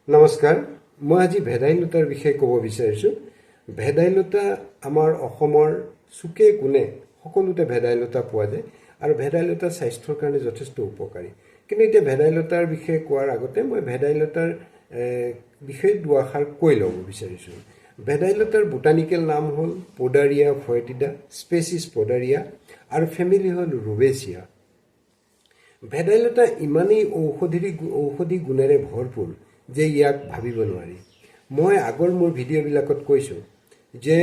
নমস্কাৰ, মই আজি ভেদাইলতাৰ বিষয়ে ক'ব বিচাৰিছোঁ। ভেদাইলতা আমাৰ অসমৰ চুকে কোণে সকলোতে ভেদাইলতা পোৱা যায় আৰু ভেদাইলতা স্বাস্থ্যৰ কাৰণে যথেষ্ট উপকাৰী। কিন্তু এতিয়া ভেদাইলতাৰ বিষয়ে কোৱাৰ আগতে মই ভেদাইলতাৰ বিষয়ে দুআষাৰ কৈ ল'ব বিচাৰিছোঁ। ভেদাইলতাৰ বোটানিকেল নাম হ'ল পডাৰিয়া ফয়েটিডা, স্পেচিছ পডাৰিয়া আৰু ফেমিলি হ'ল ৰুবেচিয়া। ভেদাইলতা ইমানেই ঔষধি গুণেৰে ভৰপূৰ যে ইয়াক ভাবিব নোৱাৰি। মই আগৰ মোৰ ভিডিঅ'বিলাকত কৈছোঁ যে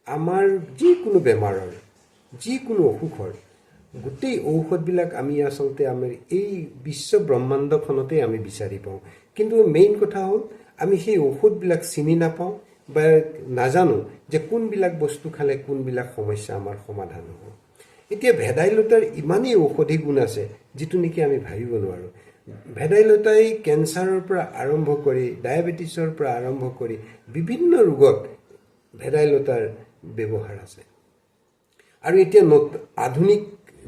আমাৰ যিকোনো বেমাৰৰ, যিকোনো অসুখৰ গোটেই ঔষধবিলাক আমি আচলতে আমাৰ এই বিশ্ব ব্ৰহ্মাণ্ডখনতেই আমি বিচাৰি পাওঁ। কিন্তু মেইন কথা হ'ল আমি সেই ঔষধবিলাক চিনি নাপাওঁ বা নাজানো যে কোনবিলাক বস্তু খালে কোনবিলাক সমস্যা আমাৰ সমাধান হ'ব। এতিয়া ভেদাইলতাৰ ইমানেই ঔষধি গুণ আছে যিটো নেকি আমি ভাবিব নোৱাৰোঁ। ভেদাইলতাই কেঞ্চাৰৰ পৰা আৰম্ভ কৰি ডায়েবেটিছৰ পৰা আৰম্ভ কৰি বিভিন্ন ৰোগত ভেদাইলতাৰ ব্যৱহাৰ আছে। আৰু এতিয়া আধুনিক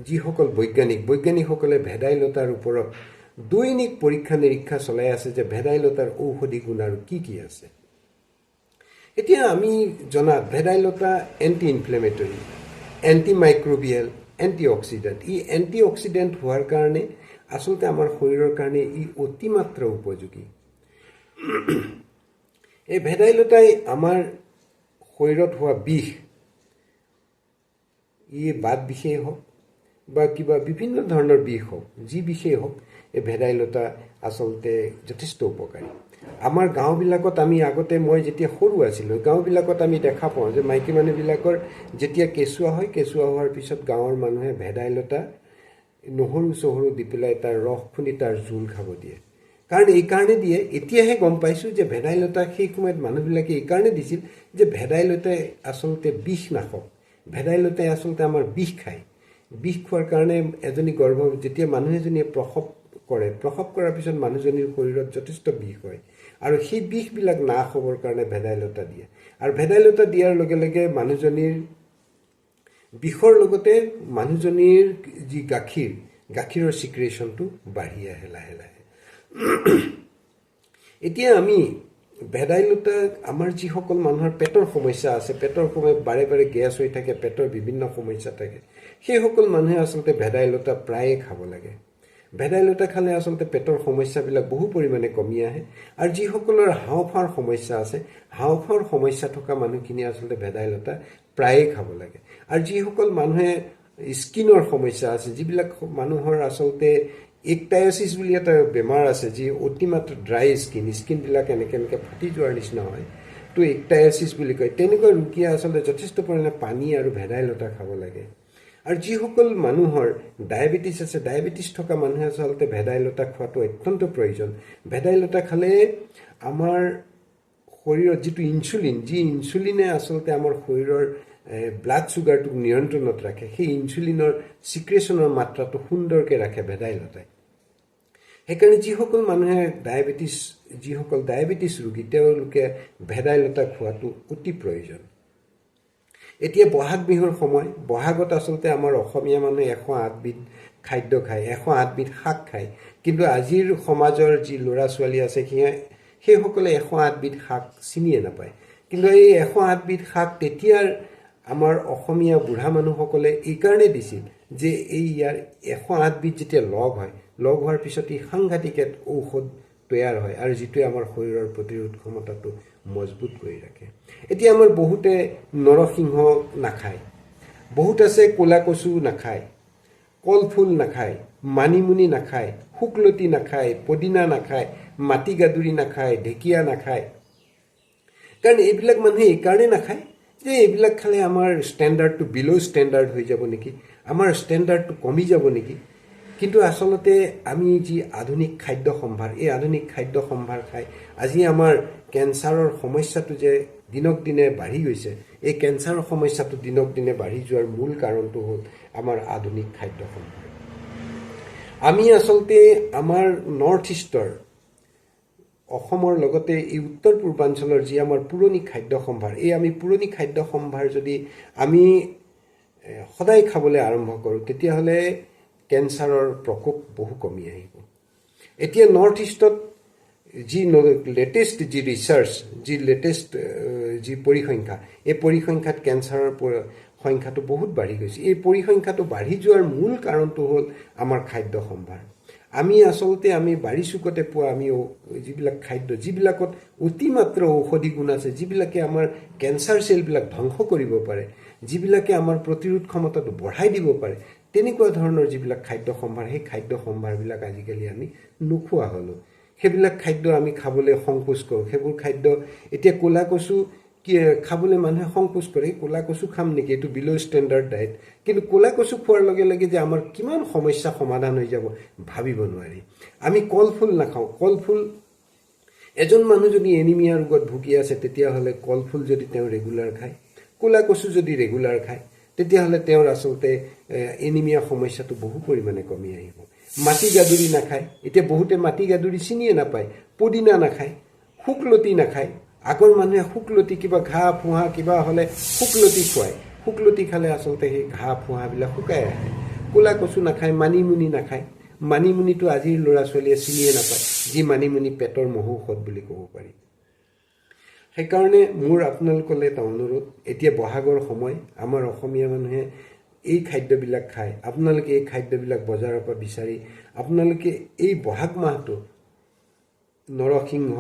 যিসকল বৈজ্ঞানিকসকলে ভেদাইলতাৰ ওপৰত দৈনিক পৰীক্ষা নিৰীক্ষা চলাই আছে যে ভেদাইলতাৰ ঔষধি গুণ আৰু কি কি আছে। এতিয়া আমি জনাত ভেদাইলতা anti inflammatory, anti microbial, anti oxidant. ই এণ্টি অক্সিডেণ্ট হোৱাৰ কাৰণে আচলতে আমাৰ শৰীৰৰ কাৰণে ই অতিমাত্ৰা উপযোগী। এই ভেদাইলতাই আমাৰ শৰীৰত হোৱা বিষ, ই বাত বিষেই হওক বা কিবা বিভিন্ন ধৰণৰ বিষ হওক, যি বিষেই হওক, এই ভেদাইলতা আচলতে যথেষ্ট উপকাৰী। আমাৰ গাঁওবিলাকত আমি আগতে, মই যেতিয়া সৰু আছিলোঁ, গাঁওবিলাকত আমি দেখা পাওঁ যে মাইকী মানুহবিলাকৰ যেতিয়া কেঁচুৱা হয়, কেঁচুৱা হোৱাৰ পিছত গাঁৱৰ মানুহে ভেদাইলতা নহৰু চহৰু দি পেলাই তাৰ ৰস খুন্দি তাৰ জোল খাব দিয়ে। কাৰণ এইকাৰণে দিয়ে, এতিয়াহে গম পাইছোঁ যে ভেদাইলতা সেই সময়ত মানুহবিলাকে এইকাৰণে দিছিল যে ভেদাইলতাই আচলতে বিষ নাশক। ভেদাইলতাই আচলতে আমাৰ বিষ খায়। বিষ খোৱাৰ কাৰণে যেতিয়া মানুহ এজনীয়ে প্ৰসৱ কৰাৰ পিছত মানুহজনীৰ শৰীৰত যথেষ্ট বিষ হয় আৰু সেই বিষবিলাক নাশ হ'বৰ কাৰণে ভেদাইলতা দিয়ে। আৰু ভেদাইলতা দিয়াৰ লগে লগে মানুহজনীৰ বিষৰ লগতে মানুহজনীৰ যি গাখীৰৰ ছিক্ৰেশ্যনটো বাঢ়ি আহে লাহে লাহে। এতিয়া আমি ভেদাইলতা, আমাৰ যিসকল মানুহৰ পেটৰ সমস্যা আছে, পেটৰ সময় বাৰে বাৰে গেছ হৈ থাকে, পেটৰ বিভিন্ন সমস্যা থাকে, সেইসকল মানুহে আচলতে ভেদাইলতা প্ৰায়ে খাব লাগে। ভেদাইলতা খালে আচলতে পেটৰ সমস্যাবিলাক বহু পৰিমাণে কমি আহে। আৰু যিসকলৰ হাওঁফাওঁৰ সমস্যা আছে, হাওঁফাওঁৰ সমস্যা থকা মানুহখিনি আচলতে ভেদাইলতা প্ৰায়ে খাব লাগে। আৰু যিসকল মানুহে স্কিনৰ সমস্যা আছে, যিবিলাক মানুহৰ আচলতে একটাইচিছ বুলি এটা বেমাৰ আছে, যি অতিমাত্ৰা ড্ৰাই স্কিনবিলাক এনেকৈ ফাটি যোৱাৰ নিচিনা হয়, তো একটাইচিছ বুলি কয়। তেনেকুৱা ৰোগীয়ে আচলতে যথেষ্ট পৰিমাণে পানী আৰু ভেদাইলতা খাব লাগে। আৰু যিসকল মানুহৰ ডায়েবেটিছ আছে, ডায়েবেটিছ থকা মানুহে আচলতে ভেদাইলতা খোৱাটো অত্যন্ত প্ৰয়োজন। ভেদাইলতা খালে আমাৰ শৰীৰত যিটো ইনচুলিন, যি ইনচুলিনে আচলতে আমাৰ শৰীৰৰ ব্লাড চুগাৰটোক নিয়ন্ত্ৰণত ৰাখে, সেই ইনচুলিনৰ ছিক্ৰেশ্যনৰ মাত্ৰাটো সুন্দৰকৈ ৰাখে ভেদাইলতাই। সেইকাৰণে যিসকল ডায়েবেটিছ ৰোগী, তেওঁলোকে ভেদাইলতা খোৱাটো অতি প্ৰয়োজন। এতিয়া বহাগ বিহুৰ সময়, বহাগত আচলতে আমাৰ অসমীয়া মানুহে 108বিধ খাদ্য খায়, 108বিধ শাক খায়। কিন্তু আজিৰ সমাজৰ যি ল'ৰা ছোৱালী আছে, সেইসকলে 108বিধ শাক চিনিয়ে নাপায়। কিন্তু এই 108বিধ শাক তেতিয়াৰ আমাৰ অসমীয়া বুঢ়া মানুহসকলে এইকাৰণে দিছিল যে ইয়াৰ 108বিধ যেতিয়া লগ হোৱাৰ পিছত ই সাংঘাতিক এক ঔষধ তৈয়াৰ হয় আৰু যিটোৱে আমাৰ শৰীৰৰ প্ৰতিৰোধ ক্ষমতাটো মজবুত কৰি ৰাখে। এতিয়া আমাৰ বহুতে নৰসিংহ নাখায়, বহুত আছে ক'লা কচু নাখায়, কলফুল নাখায়, মানিমুনি নাখায়, শুকলতি নাখায়, পদিনা নাখায়, মাটিগাদুৰি নাখায়, ঢেকীয়া নাখায়। কাৰণ এইবিলাক মানুহে এইকাৰণে নাখায় যে এইবিলাক খালে আমাৰ ষ্টেণ্ডাৰ্ডটো বিল' ষ্টেণ্ডাৰ্ড হৈ যাব নেকি, আমাৰ ষ্টেণ্ডাৰ্ডটো কমি যাব নেকি। কিন্তু আচলতে আমি যি আধুনিক খাদ্য সম্ভাৰ, এই আধুনিক খাদ্য সম্ভাৰ খাই আজি আমাৰ কেঞ্চাৰৰ সমস্যাটো যে দিনক দিনে বাঢ়ি গৈছে, এই কেঞ্চাৰৰ সমস্যাটো দিনক দিনে বাঢ়ি যোৱাৰ মূল কাৰণটো হ'ল আমাৰ আধুনিক খাদ্য সম্ভাৰ। আমি আচলতে আমাৰ নৰ্থ ইষ্টৰ, অসমৰ লগতে এই উত্তৰ পূৰ্বাঞ্চলৰ যি আমাৰ পুৰণি খাদ্য সম্ভাৰ, এই আমি পুৰণি খাদ্য সম্ভাৰ যদি আমি সদায় খাবলৈ আৰম্ভ কৰোঁ, তেতিয়াহ'লে কেঞ্চাৰৰ প্ৰকোপ বহু কমি আহিব। এতিয়া নৰ্থ ইষ্টত যি লেটেষ্ট যি ৰিচাৰ্চ, যি লেটেষ্ট যি পৰিসংখ্যা, এই পৰিসংখ্যাত কেঞ্চাৰৰ সংখ্যাটো বহুত বাঢ়ি গৈছে। এই পৰিসংখ্যাটো বাঢ়ি যোৱাৰ মূল কাৰণটো হ'ল আমাৰ খাদ্য সম্ভাৰ। আমি আচলতে বাৰী চুকতে পোৱা যিবিলাক খাদ্য, যিবিলাকত অতিমাত্ৰ ঔষধি গুণ আছে, যিবিলাকে আমাৰ কেঞ্চাৰ চেলবিলাক ধ্বংস কৰিব পাৰে, যিবিলাকে আমাৰ প্ৰতিৰোধ ক্ষমতাটো বঢ়াই দিব পাৰে, তেনেকুৱা ধৰণৰ যিবিলাক খাদ্য সম্ভাৰ, সেই খাদ্য সম্ভাৰবিলাক আজিকালি আমি নোখোৱা হ'লোঁ। সেইবিলাক খাদ্য আমি খাবলৈ সংকোচ কৰোঁ। সেইবোৰ খাদ্য এতিয়া ক'লা কচু খাবলৈ মানুহে সংকোচ কৰে, ক'লা কচু খাম নেকি, এইটো বিল' ষ্টেণ্ডাৰ্ড ডায়েট। কিন্তু ক'লা কচু খোৱাৰ লগে লগে যে আমাৰ কিমান সমস্যা সমাধান হৈ যাব ভাবিব নোৱাৰি। আমি কলফুল নাখাওঁ। কলফুল, এজন মানুহ যদি এনিমিয়া ৰোগত ভুগি আছে, তেতিয়াহ'লে কলফুল যদি তেওঁ ৰেগুলাৰ খায়, ক'লা কচু যদি ৰেগুলাৰ খায়, তেতিয়াহ'লে তেওঁৰ আচলতে এনিমিয়া সমস্যাটো বহু পৰিমাণে কমি আহিব। মাটিগাদুৰি নাখায়। এতিয়া বহুতে মাটিগাদুৰি চিনিয়ে নাপায়। পদিনা নাখায়, শুকলতি নাখায়। আগৰ মানুহে শুকলতি, কিবা ঘাঁ ফুহা কিবা হ'লে শুকলতি খুৱায়। শুকলতি খালে আচলতে সেই ঘাঁ ফুহাবিলাক শুকাই আহে। ক'লা কচু নাখায়, মানিমুনি নাখায়। মানিমুনিটো আজিৰ ল'ৰা ছোৱালীয়ে চিনিয়ে নাপায়, যি মানিমুনি পেটৰ মহৌষধ বুলি ক'ব পাৰি। সেইকাৰণে মোৰ আপোনালোকলৈ এটা অনুৰোধ, এতিয়া বহাগৰ সময়, আমাৰ অসমীয়া মানুহে এই খাদ্যবিলাক খায়। আপোনালোকে এই খাদ্যবিলাক বজাৰৰ পৰা বিচাৰি আপোনালোকে এই বহাগ মাহটো নৰসিংহ,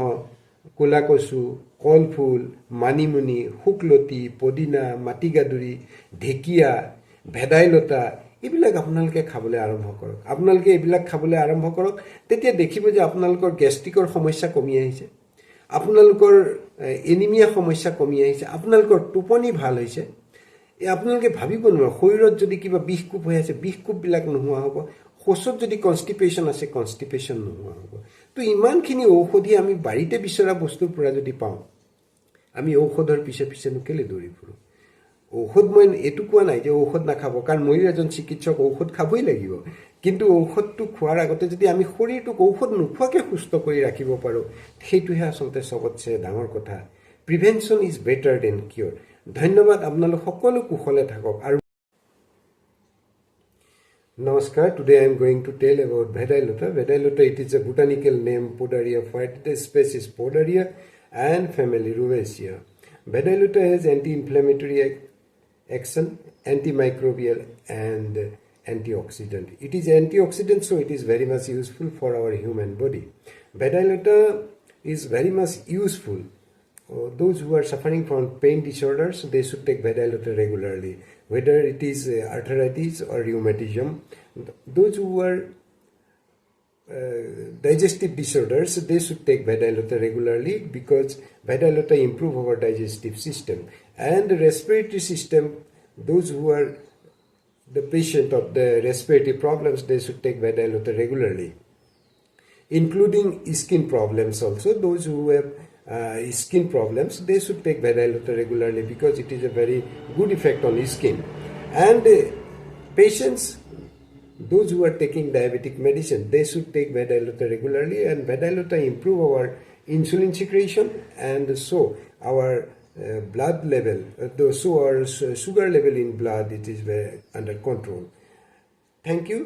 ক'লা কচু, কলফুল, মানিমুনি, শুকলতি, পদিনা, মাটিগাদুৰি, ঢেকীয়া, ভেদাইলতা, এইবিলাক আপোনালোকে খাবলৈ আৰম্ভ কৰক। আপোনালোকে এইবিলাক খাবলৈ আৰম্ভ কৰক, তেতিয়া দেখিব যে আপোনালোকৰ গেষ্ট্ৰিকৰ সমস্যা কমি আহিছে, আপোনালোকৰ এনিমিয়া সমস্যা কমি আহিছে, আপোনালোকৰ টোপনি ভাল হৈছে। আপোনালোকে ভাবিব নোৱাৰে, শৰীৰত যদি কিবা বিষকোপ হৈ আছে, বিষকোপবিলাক নোহোৱা হ'ব। শৌচত যদি কনষ্টিপেশ্যন আছে, কনষ্টিপেশ্যন নোহোৱা হ'ব। তো ইমানখিনি ঔষধি আমি বাৰীতে বিচৰা বস্তুৰ পৰা যদি পাওঁ, আমি ঔষধৰ পিছে পিছেনো কেলৈ দৌৰি ফুৰোঁ? ঔষধ মই এইটো কোৱা নাই যে ঔষধ নাখাব, কাৰণ ময়ো এজন চিকিৎসক, ঔষধ খাবই লাগিব। কিন্তু ঔষধটো খোৱাৰ আগতে যদি আমি শৰীৰটোক ঔষধ নোখোৱাকৈ সুস্থ কৰি ৰাখিব পাৰোঁ, সেইটোহে আচলতে চবতছে ডাঙৰ কথা। Prevention is better than cure. ধন্যবাদ। আপোনালোক সকলো কুশলে থাকক। আৰু Namaskar. Today I am going to tell about Vedailata. Vedailata, it is a botanical name, Podaria phyta, species Podaria, and family Rubiaceae. Vedailata has anti-inflammatory action, antimicrobial, and antioxidant. It is antioxidant, so it is very much useful for our human body. Vedailata is very much useful. Those who are suffering from pain disorders, they should take Vedailata regularly, whether it is arthritis or rheumatism. Those who are digestive disorders, they should take Vedailata regularly, because Vedailata improve our digestive system. And the respiratory system, those who are the patient of the respiratory problems, they should take Vedailata regularly, including skin problems also. Those who have skin problems, they should take Vedailata regularly, because it is a very good effect on skin. And patients, those who are taking diabetic medicine, they should take Vedailata regularly, and Vedailata improve our insulin secretion, and so our blood level, so our sugar level in blood, it is under control. Thank you.